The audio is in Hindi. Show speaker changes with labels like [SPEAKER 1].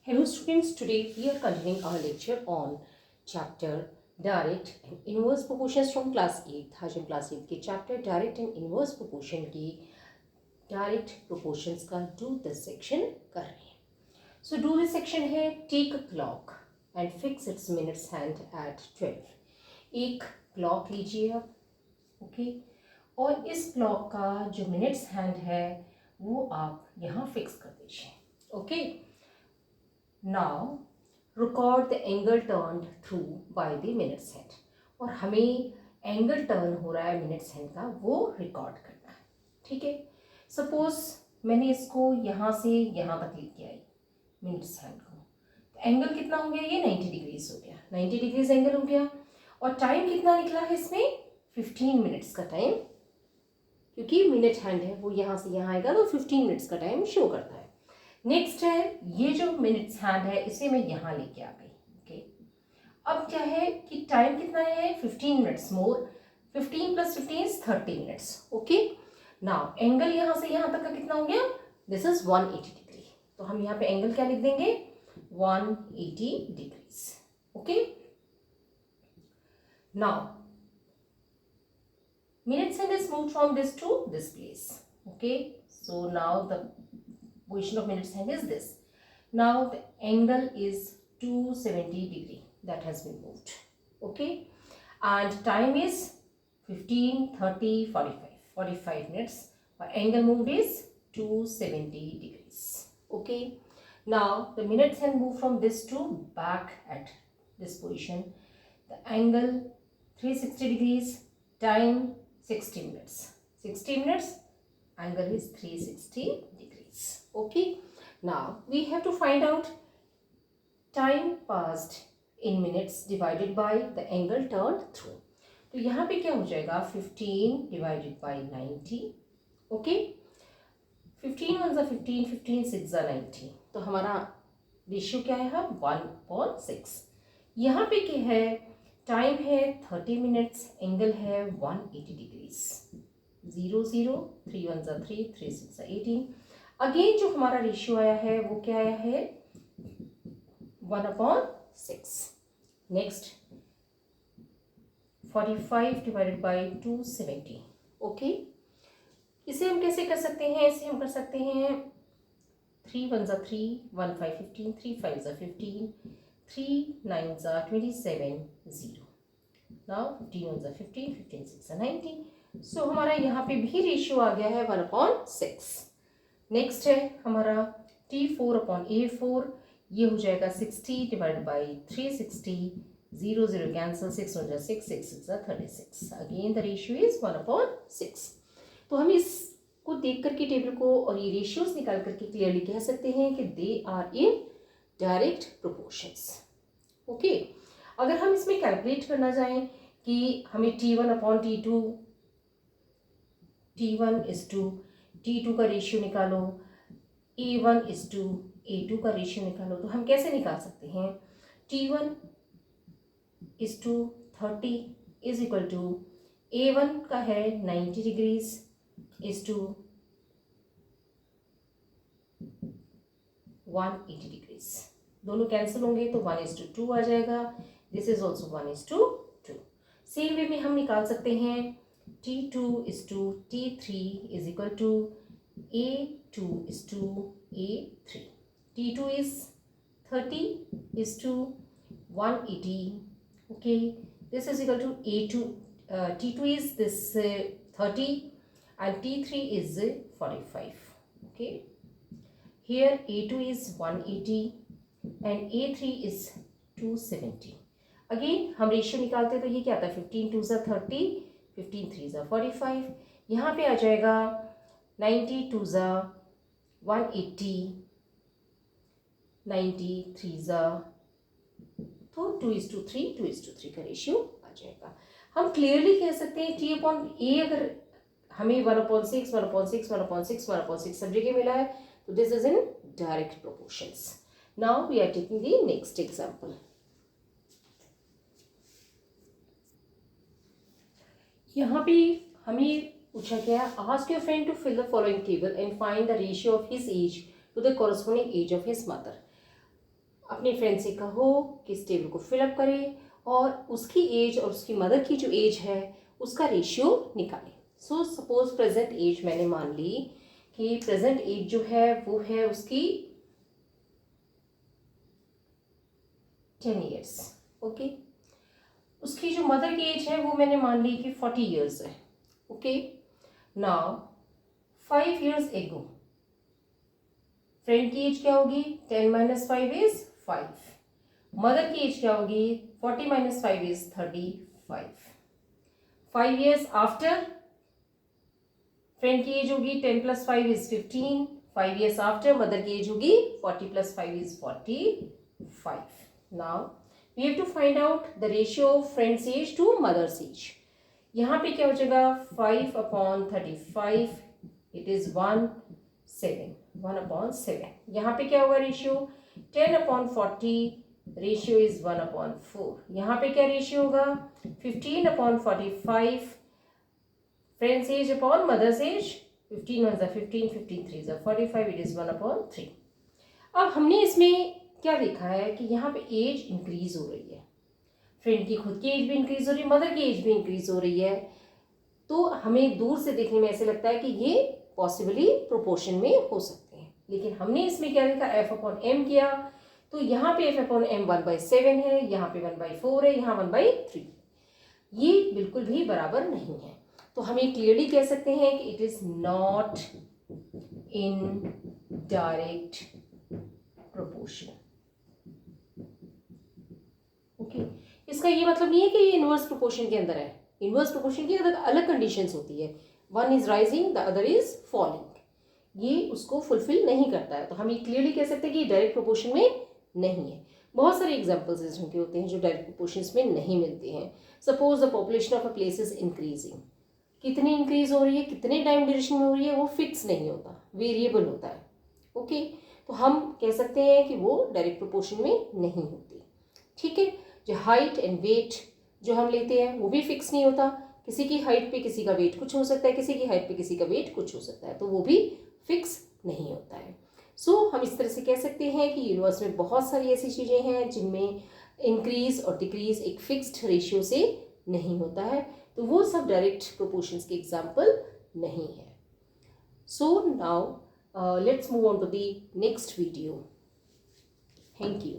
[SPEAKER 1] Hello students, today we are continuing our lecture on chapter direct and inverse proportions from class 8. आज हम class 8 के chapter direct and inverse proportion की direct proportions का do this section कर रहे हैं. So do this section है take a clock and fix its minutes hand at 12. एक clock लीजिए आप, okay? और इस clock का जो minutes hand है वो आप यहाँ fix कर दीजिए, okay? Now record the angle turned through by the minutes hand. और हमें एंगल टर्न हो रहा है मिनट्स हैंड का वो रिकॉर्ड करना है. ठीक है, सपोज मैंने इसको यहाँ से यहाँ तक लेके आई मिनट्स हैंड को, तो एंगल कितना हो गया, ये 90 डिग्रीज हो गया, 90 डिग्रीज एंगल हो गया. और टाइम कितना निकला है इसमें, 15 मिनट्स का टाइम, क्योंकि मिनट हैंड है वो यहाँ से यहाँ आएगा तो 15 मिनट्स का टाइम शो करता है. नेक्स्ट है ये जो मिनट्स हैंड है इसे मैं यहाँ लेके आ गई. ओके, अब क्या है कि टाइम कितना है, 15 minutes more, 15 plus 15 is 30 minutes. Okay, now angle यहाँ से यहाँ तक का कितना हो गया, दिस इज 180 डिग्री. तो हम यहाँ पे एंगल क्या लिख देंगे, 180 degrees. Okay, now minutes hand is moved from this to this place. Okay, so now the position of minutes hand is this. Now the angle is 270 degree that has been moved. Okay, and time is 15, 30, 45 minutes. Our angle moved is 270 degrees. Okay, now the minutes hand move from this to back at this position. The angle 360 degrees, time 60 minutes. 60 minutes, angle is 360 degrees. Okay, now we have to find out time passed in minutes divided by the angle turned through. तो यहाँ पे क्या हो जाएगा, 15 divided by 90. Okay, 15 1 15, 15 6 90. तो हमारा रेशियो क्या है, 1/6. यहाँ पे क्या है, टाइम है 30 मिनट्स, एंगल है 180 डिग्रीज. 0 0 3 1 3, 3 6 18. अगेन जो हमारा रेशियो आया है वो क्या आया है, 1/6. Next 45 divided by 270. ओके, इसे हम कैसे कर सकते हैं, इसे हम कर सकते हैं 3 1 3, 1 5 15, 3 5 15, 3 9 27, 0. Now 15 1 15, 15 6 90. सो हमारा यहाँ पे भी रेशियो आ गया है 1/6. नेक्स्ट है हमारा T4/A4, ये हो जाएगा 60 divide by 360, 0 0 cancel, 6 1 6, 6 6 36. Again the ratio is 1/6. तो हम इसको देख करके टेबल को और ये रेशियोज निकाल करके क्लियरली कह सकते हैं कि they are in direct proportions. Okay, अगर हम इसमें कैलकुलेट करना चाहें कि हमें T1/T2, T1:T2 का रेशियो निकालो, A1:A2 का रेशियो निकालो, तो हम कैसे निकाल सकते हैं, T1:30 is equal to A1 का है 90 डिग्रीज इज टू 180 डिग्रीज. दोनों कैंसिल होंगे तो 1:2 आ जाएगा. This is also 1:2. Same way में हम निकाल सकते हैं T2:T3 is equal to A2:A3. T2 is 30 is to 180. Okay, this is equal to A2. T2 is this 30 and T3 is 45. Okay, here A2 is 180 and A3 is 270. Again हम रेशियो निकालते हैं तो ये क्या आता है, 15 2 30, 15 3 45. यहाँ पे आ जाएगा 90 2 180, 90 3 तो 2:3, 2:3 का रेशियो आ जाएगा. हम क्लियरली कह सकते हैं T/A अगर हमें 1/6, 1/6, 1/6, 1/6 सब जगह मिला है तो this is in direct proportions. Now we are taking the next example. यहाँ पे हमें पूछा गया, ask your friend to fill the following table and find the ratio of his age to the corresponding age of his mother. अपने फ्रेंड से कहो कि इस टेबल को फिलअप करे और उसकी एज और उसकी मदर की जो एज है उसका रेशियो निकालें। सो सपोज प्रेजेंट एज मैंने मान ली कि प्रेजेंट एज जो है वो है उसकी 10 ईयर्स। ओके, उसकी जो मदर की एज है वो मैंने मान ली कि 40 ईयर्स है। Okay, now 5 years ago friend की एज क्या होगी? 10 माइनस 5 इज 5। मदर की एज क्या होगी? 40 minus 5 is 35। 5 years after friend की एज होगी 10 plus 5 is 15। 5 years after mother की एज होगी 40 plus 5 is 45। Now we have to find out the ratio of friend's age to mother's age. यहाँ पे क्या हो जाएगा? 5/35 इट इज 1/7। यहाँ पे क्या होगा रेशियो? 10/40 ratio is 1/4। यहाँ पे क्या रेशियो होगा? 15/45 friend's age upon mother's age. 15 1 15, 15 3 45, it is 1/3। अब हमने इसमें क्या देखा है कि यहाँ पे एज इंक्रीज हो रही है, फ्रेंड की खुद की एज भी इंक्रीज हो रही है, मदर की एज भी इंक्रीज हो रही है। तो हमें दूर से देखने में ऐसे लगता है कि ये पॉसिबली प्रोपोर्शन में हो सकते हैं, लेकिन हमने इसमें क्या देखा? F/m किया, तो यहाँ पे F/m 1/7 है, यहाँ पे 1/4 है, यहाँ 1/3। ये बिल्कुल भी बराबर नहीं है। तो हम ये क्लियरली कह सकते हैं कि it is not in direct proportion. Okay, इसका ये मतलब नहीं है कि ये इनवर्स प्रोपोर्शन के अंदर है। इनवर्स प्रोपोर्शन की अलग कंडीशंस होती है, one is rising the other is falling, ये उसको फुलफिल नहीं करता है। तो हम ये क्लियरली कह सकते हैं कि डायरेक्ट प्रोपोर्शन में नहीं है। बहुत सारे एग्जाम्पल्स इस ढंग के होते हैं जो डायरेक्ट प्रोपोर्शंस में नहीं मिलते हैं। Suppose the population of a place is increasing, कितनी इंक्रीज हो रही है, कितने टाइम ड्यूरेशन में हो रही है, वो फिक्स नहीं होता, वेरिएबल होता है। ओके, तो हम कह सकते हैं कि वो डायरेक्ट प्रोपोर्शन में नहीं होती। ठीक है, जो हाइट एंड वेट जो हम लेते हैं वो भी फिक्स नहीं होता, किसी की हाइट पे किसी का वेट कुछ हो सकता है, किसी की हाइट पे किसी का वेट कुछ हो सकता है, तो वो भी फिक्स नहीं होता है। सो हम इस तरह से कह सकते हैं कि यूनिवर्स में बहुत सारी ऐसी चीज़ें हैं जिनमें इंक्रीज और डिक्रीज एक फिक्स्ड रेशियो से नहीं होता है, तो वो सब डायरेक्ट प्रोपोर्शंस के एग्जाम्पल नहीं है। So now let's move on to the next video. Thank you.